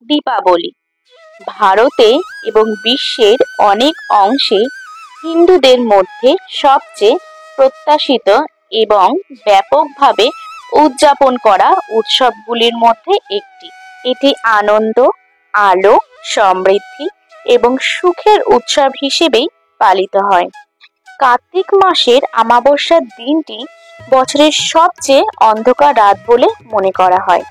দীপাবলি ভারতে এবং বিশ্বের অনেক অংশে হিন্দুদের মধ্যে সবচেয়ে প্রত্যাশিত এবং ব্যাপকভাবে উদযাপন করা উৎসবগুলির মধ্যে একটি। এটি আনন্দ, আলো, সমৃদ্ধি এবং সুখের উৎসব হিসেবেই পালিত হয়। কার্তিক মাসের অমাবস্যার দিনটি বছরের সবচেয়ে অন্ধকার রাত বলে মনে করা হয়,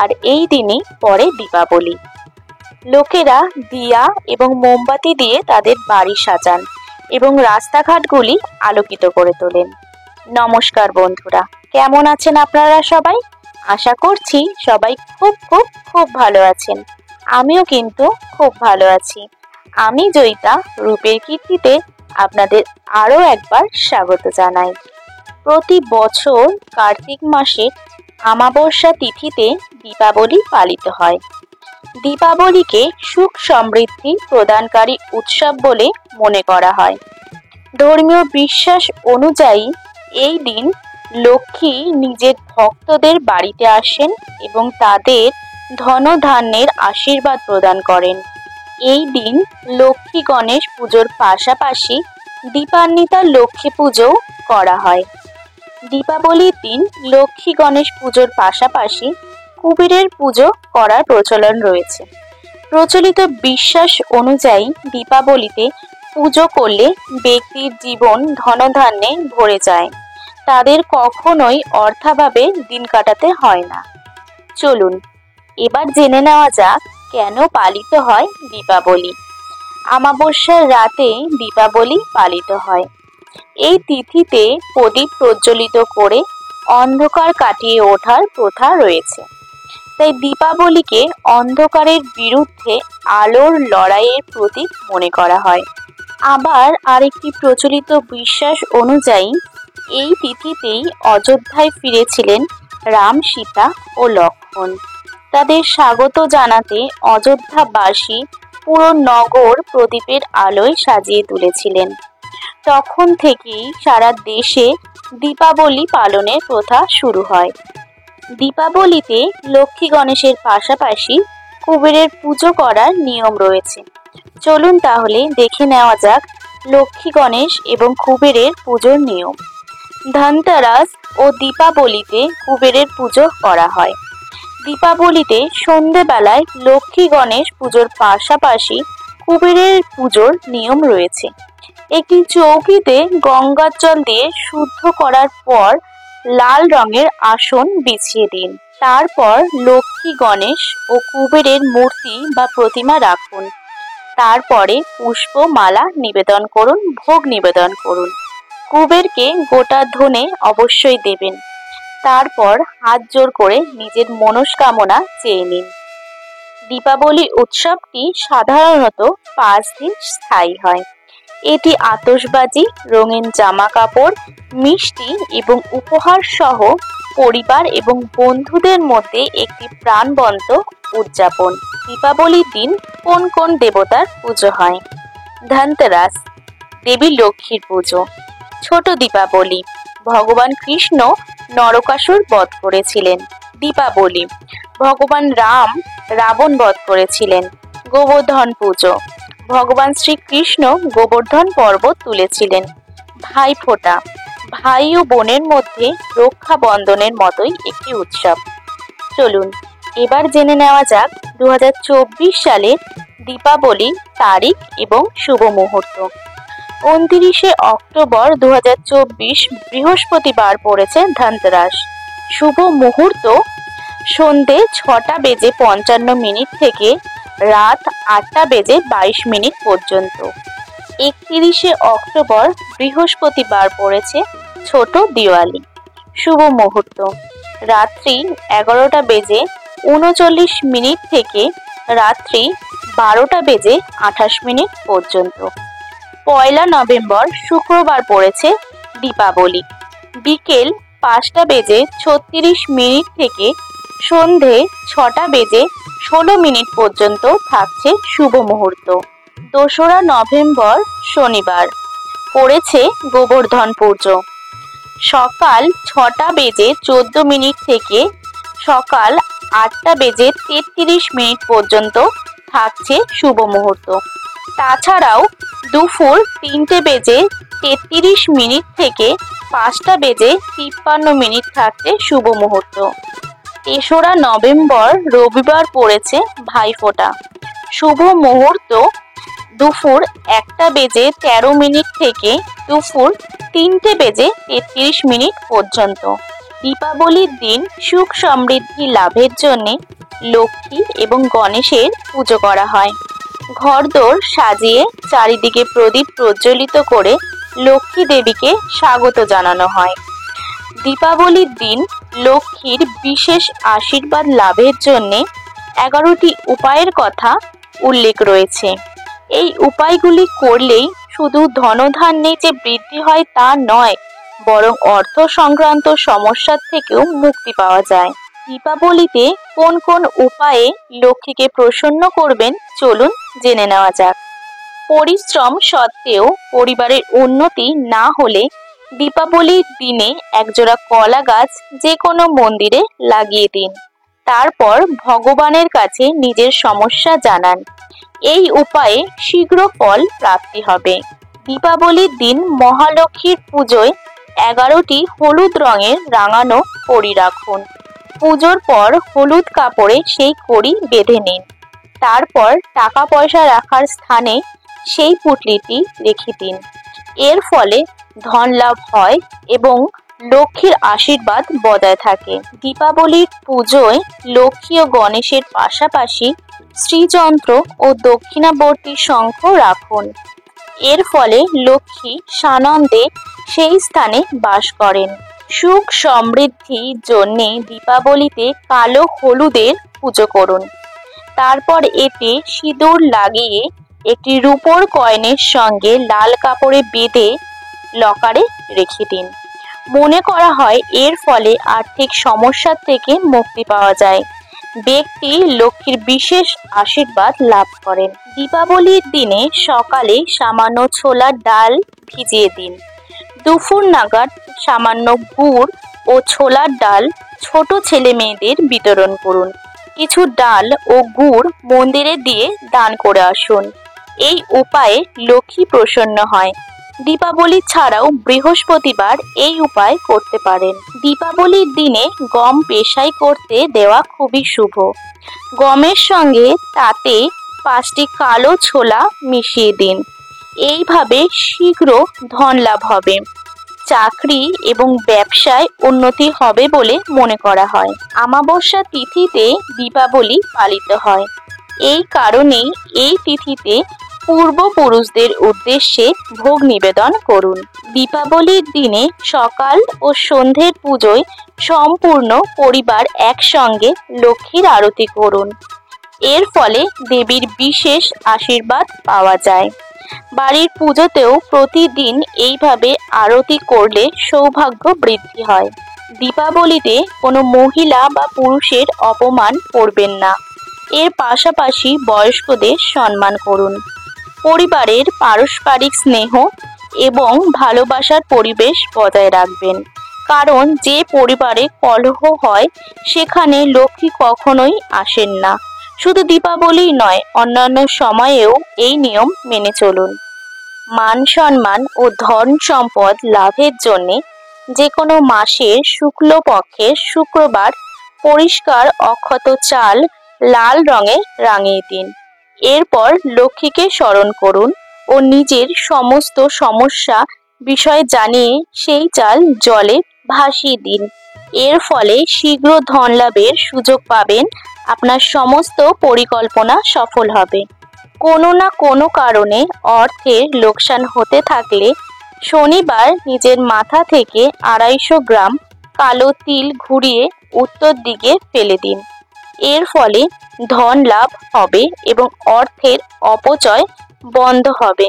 আর এই দিনই পড়ে দীপাবলি। লোকেরা দিয়া এবং মোমবাতি দিয়ে তাদের বাড়ি সাজান এবং রাস্তাঘাটগুলি আলোকিত করে তোলেন। নমস্কার বন্ধুরা, কেমন আছেন আপনারা সবাই? আশা করছি সবাই খুব খুব খুব ভালো আছেন। আমিও কিন্তু খুব ভালো আছি। আমি জয়িতা, রূপের কীর্তিতে আপনাদের আরও একবার স্বাগত জানাই। প্রতি বছর কার্তিক মাসের অমাবস্যা তিথিতে দীপাবলি পালিত হয়। দীপাবলিকে সুখ সমৃদ্ধি প্রদানকারী উৎসব বলে মনে করা হয়। ধর্মীয় বিশ্বাস অনুযায়ী এই দিন লক্ষ্মী নিজের ভক্তদের বাড়িতে আসেন এবং তাদের ধনধান্যের আশীর্বাদ প্রদান করেন। এই দিন লক্ষ্মী গণেশ পুজোর পাশাপাশি দীপান্বিতা লক্ষ্মী পুজোও করা হয়। দীপাবলির দিন লক্ষ্মী গণেশ পুজোর পাশাপাশি কুবেরের পুজো করার প্রচলন রয়েছে। প্রচলিত বিশ্বাস অনুযায়ী দীপাবলিতে পুজো করলে ব্যক্তির জীবন ধনধান্যে ভরে যায়, তাদের কখনোই অর্থাভাবে দিন কাটাতে হয় না। চলুন এবার জেনে নেওয়া যাক কেন পালিত হয় দীপাবলি। অমাবস্যার রাতে দীপাবলি পালিত হয়। এই তিথিতে প্রদীপ প্রজ্বলিত করে অন্ধকার কাটিয়ে ওঠার প্রথা রয়েছে। তাই দীপাবলিকে অন্ধকারের বিরুদ্ধে আলোর লড়াইয়ের প্রতীক মনে করা হয়। আবার আরেকটি প্রচলিত বিশ্বাস অনুযায়ী এই তিথিতেই অযোধ্যায় ফিরেছিলেন রাম, সীতা ও লক্ষ্মণ। তাদের স্বাগত জানাতে অযোধ্যাবাসী পুরো নগর প্রদীপের আলোয় সাজিয়ে তুলেছিলেন। তখন থেকেই সারা দেশে দীপাবলি পালনের প্রথা শুরু হয়। দীপাবলিতে লক্ষ্মী গণেশের পাশাপাশি কুবেরের পুজো করার নিয়ম রয়েছে। চলুন তাহলে দেখে নেওয়া যাক লক্ষ্মী গণেশ এবং কুবেরের পুজোর নিয়ম। ধনতেরাস ও দীপাবলিতে কুবেরের পুজো করা হয়। দীপাবলিতে সন্ধেবেলায় লক্ষ্মী গণেশ পুজোর পাশাপাশি কুবেরের পুজোর নিয়ম রয়েছে। একটি চৌকিতে গঙ্গার জল দিয়ে শুদ্ধ করার পর লাল রঙের আসন বিছিয়ে দিন। তারপর লক্ষ্মী গণেশ ও কুবেরের মূর্তি বা প্রতিমা রাখুন। তারপরে পুষ্প মালা নিবেদন করুন, ভোগ নিবেদন করুন। কুবেরকে গোটা ধনে অবশ্যই দেবেন। তারপর হাত জোড় করে নিজের মনস্কামনা চেয়ে নিন। দীপাবলি উৎসবটি সাধারণত 5 দিন স্থায়ী হয়। এটি আতশবাজি, রঙিন জামা কাপড়, মিষ্টি এবং উপহার সহ পরিবার এবং বন্ধুদের মধ্যে একটি প্রাণবন্ত উদযাপন। দীপাবলির দিন কোন কোন দেবতার পুজো হয়? ধনতেরাস, দেবী লক্ষ্মীর পুজো। ছোট দীপাবলি, ভগবান কৃষ্ণ নরকাসুর বধ করেছিলেন। দীপাবলি, ভগবান রাম রাবণ বধ করেছিলেন। গোবর্ধন পুজো, ভগবান শ্রীকৃষ্ণ গোবর্ধন পর্বত তুলেছিলেন। ভাইফোঁটা, ভাই ও বোনের মধ্যে রক্ষা বন্ধনের মতোই একটি উৎসব। চলুন এবার জেনে নেওয়া যাক 2024 সালের দীপাবলির তারিখ এবং শুভ মুহূর্ত। 29শে অক্টোবর 2024 বৃহস্পতিবার পড়েছে ধনতেরাস। শুভ মুহূর্ত সন্ধে 6:55 থেকে রাত 8:22 পর্যন্ত। 31শে অক্টোবর বৃহস্পতিবার পড়েছে ছোট দিওয়ালি। শুভ মুহূর্ত রাত্রি 11:39 থেকে রাত্রি 12:28 পর্যন্ত। 1 নভেম্বর শুক্রবার পড়েছে দীপাবলি। বিকেল 5:36 থেকে সন্ধে 6:16 পর্যন্ত থাকছে শুভ মুহূর্ত। 2 নভেম্বর শনিবার পড়েছে গোবর্ধন পুজো। সকাল 6:14 থেকে সকাল 8:33 পর্যন্ত থাকছে শুভ মুহূর্ত। তাছাড়াও দুপুর 3:33 থেকে 5:53 থাকছে শুভ মুহূর্ত। 3রা নভেম্বর রবিবার পড়েছে ভাইফোঁটা। শুভ মুহূর্ত দুপুর 1:13 থেকে দুপুর 3:33 পর্যন্ত। দীপাবলির দিন সুখ সমৃদ্ধি লাভের জন্য লক্ষ্মী এবং গণেশের পুজো করা হয়। ঘরদোর সাজিয়ে চারিদিকে প্রদীপ প্রজ্বলিত করে লক্ষ্মী দেবীকে স্বাগত জানানো হয়। দীপাবলির দিন লক্ষ্মীর বিশেষ আশীর্বাদ লাভের জন্য 11টি উপায়ের কথা উল্লেখ রয়েছে। এই উপায়গুলি করলেই শুধু ধনধান্যে যে বৃদ্ধি হয় তা নয়, বরং অর্থ সংক্রান্ত সমস্যার থেকেও মুক্তি পাওয়া যায়। দীপাবলিতে কোন কোন উপায়ে লক্ষ্মীকে প্রসন্ন করবেন চলুন জেনে নেওয়া যাক। পরিশ্রম সত্ত্বেও পরিবারের উন্নতি না হলে দীপাবলির দিনে একজোড়া কলা গাছ যে কোনো মন্দিরে লাগিয়ে দিন। তারপর ভগবানের কাছে নিজের সমস্যা জানান। এই উপায়ে শীঘ্র ফল প্রাপ্তি হবে। দীপাবলির দিন মহালক্ষ্মীর পুজোয় 11টি হলুদ রঙের রাঙানো কড়ি রাখুন। পুজোর পর হলুদ কাপড়ে সেই কড়ি বেঁধে নিন। তারপর টাকা পয়সা রাখার স্থানে সেই পুঁটলিটি রেখে দিন। এর ফলে ধন লাভ হয় এবং লক্ষ্মীর আশীর্বাদ বজায় থাকে। দীপাবলির পুজোয় লক্ষ্মী ও গণেশের পাশাপাশি শ্রীযন্ত্র ও দক্ষিণাবর্তী শঙ্খ রাখুন। এর ফলে লক্ষ্মী সানন্দে সেই স্থানে বাস করেন। সুখ সমৃদ্ধির জন্যে দীপাবলিতে কালো হলুদের পুজো করুন। তারপর এতে সিঁদুর লাগিয়ে একটি রূপোর কয়েনের সঙ্গে লাল কাপড়ে বেঁধে লকারে রেখে দিন। মনে করা হয় এর ফলে আর্থিক সমস্যা থেকে মুক্তি পাওয়া যায়। ব্যক্তি লক্ষ্মীর বিশেষ আশীর্বাদ লাভ করেন। দীপাবলির দিনে সকালে সামান্য ছোলার ডাল ভিজিয়ে দিন। দুপুর নাগাদ সামান্য গুড় ও ছোলার ডাল ছোট ছেলে মেয়েদের বিতরণ করুন। কিছু ডাল ও গুড় মন্দিরে দিয়ে দান করে আসুন। এই উপায়ে লক্ষ্মী প্রসন্ন হয়। দীপাবলি ছাড়াও বৃহস্পতিবার এই উপায় করতে পারেন। দীপাবলির দিনে গম পেশাই করতে দেওয়া খুবই শুভ। গমের সঙ্গে তাতে 5টি কালো ছোলা মিশিয়ে দিন। এইভাবে শীঘ্র ধন লাভ হবে। চাকরি এবং ব্যবসায় উন্নতি হবে বলে মনে করা হয়। অমাবস্যা তিথিতে দীপাবলি পালিত হয়। এই কারণেই এই তিথিতে পূর্বপুরুষদের উদ্দেশ্যে ভোগ নিবেদন করুন। দীপাবলির দিনে সকাল ও সন্ধ্যের পুজোয় সম্পূর্ণ পরিবার একসঙ্গে লক্ষ্মীর আরতি করুন। এর ফলে দেবীর বিশেষ আশীর্বাদ পাওয়া যায়। বাড়ির পুজোতেও প্রতিদিন এইভাবে আরতি করলে সৌভাগ্য বৃদ্ধি হয়। দীপাবলিতে কোনো মহিলা বা পুরুষের অপমান করবেন না। এর পাশাপাশি বয়স্কদের সম্মান করুন। পরিবারের পারস্পরিক স্নেহ এবং ভালোবাসার পরিবেশ বজায় রাখবেন। কারণ যে পরিবারে কলহ হয় সেখানে লক্ষ্মী কখনোই আসেন না। শুধু দীপাবলি নয়, অন্যান্য সময়েও এই নিয়ম মেনে চলুন। মান সম্মান ও ধন সম্পদ লাভের জন্য যে কোনো মাসের শুক্লপক্ষের শুক্রবার পরিষ্কার অক্ষত চাল লাল রঙে রাঙিয়ে দিন। এরপর লক্ষ্মীকে স্মরণ করুন ও নিজের সমস্ত সমস্যা বিষয় জানিয়ে সেই চাল জলে ভাসিয়ে দিন। এর ফলে শীঘ্র ধন লাভের সুযোগ পাবেন। আপনার সমস্ত পরিকল্পনা সফল হবে। কোনো না কোনো কারণে অর্থের লোকসান হতে থাকলে শনিবার নিজের মাথা থেকে 250 গ্রাম কালো তিল ঘুরিয়ে উত্তর দিকে ফেলে দিন। এর ফলে ধন লাভ হবে এবং অর্থের অপচয় বন্ধ হবে।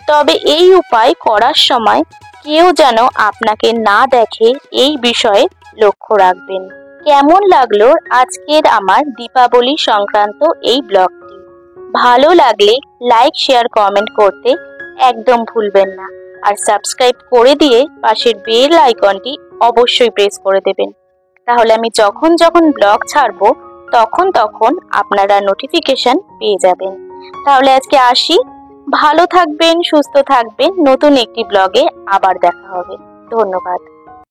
তবে এই উপায় করার সময় কেউ যেন আপনাকে না দেখে এই বিষয়ে লক্ষ্য রাখবেন। কেমন লাগলো আজকের আমার দীপাবলি সংক্রান্ত এই ব্লগটি? ভালো লাগলে লাইক শেয়ার কমেন্ট করতে একদম ভুলবেন না। আর সাবস্ক্রাইব করে দিয়ে পাশের বেল আইকনটি অবশ্যই প্রেস করে দেবেন। তাহলে আমি যখন ব্লগ ছাড়বো তখন তখন আপনারা নোটিফিকেশন পেয়ে যাবেন। তাহলে আজকে আসি, ভালো থাকবেন, সুস্থ থাকবেন, নতুন একটি ব্লগে আবার দেখা হবে। ধন্যবাদ।